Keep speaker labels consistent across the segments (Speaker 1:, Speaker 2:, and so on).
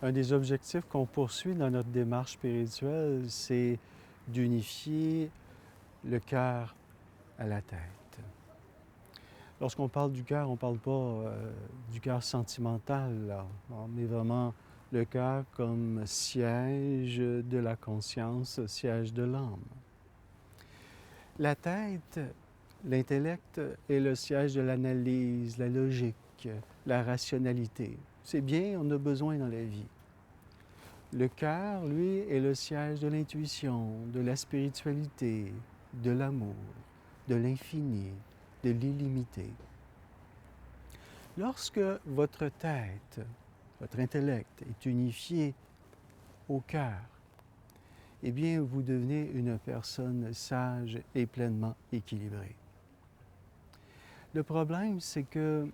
Speaker 1: Un des objectifs qu'on poursuit dans notre démarche spirituelle, c'est d'unifier le cœur à la tête. Lorsqu'on parle du cœur, on ne parle pas du cœur sentimental, là, mais vraiment le cœur comme siège de la conscience, siège de l'âme. La tête, l'intellect est le siège de l'analyse, la logique, la rationalité. C'est bien, on a besoin dans la vie. Le cœur, lui, est le siège de l'intuition, de la spiritualité, de l'amour, de l'infini, de l'illimité. Lorsque votre tête, votre intellect est unifié au cœur, eh bien, vous devenez une personne sage et pleinement équilibrée. Le problème, c'est que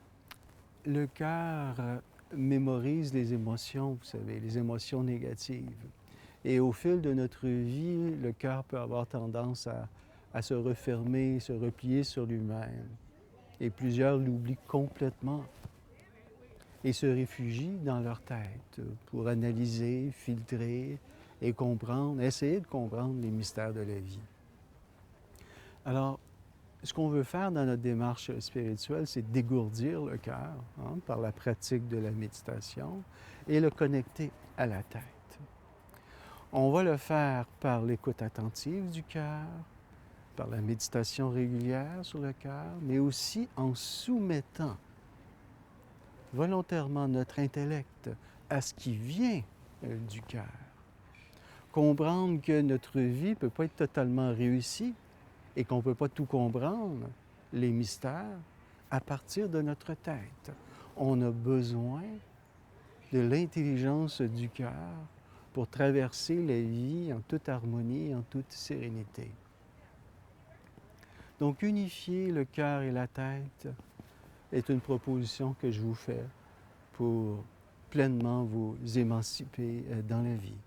Speaker 1: le cœur mémorise les émotions, vous savez, les émotions négatives. Et au fil de notre vie, le cœur peut avoir tendance à se refermer, se replier sur lui-même. Et plusieurs l'oublient complètement et se réfugient dans leur tête pour analyser, filtrer et comprendre, essayer de comprendre les mystères de la vie. Alors, ce qu'on veut faire dans notre démarche spirituelle, c'est dégourdir le cœur par la pratique de la méditation et le connecter à la tête. On va le faire par l'écoute attentive du cœur, par la méditation régulière sur le cœur, mais aussi en soumettant volontairement notre intellect à ce qui vient du cœur. Comprendre que notre vie ne peut pas être totalement réussie et qu'on ne peut pas tout comprendre, les mystères, à partir de notre tête. On a besoin de l'intelligence du cœur pour traverser la vie en toute harmonie, en toute sérénité. Donc, unifier le cœur et la tête est une proposition que je vous fais pour pleinement vous émanciper dans la vie.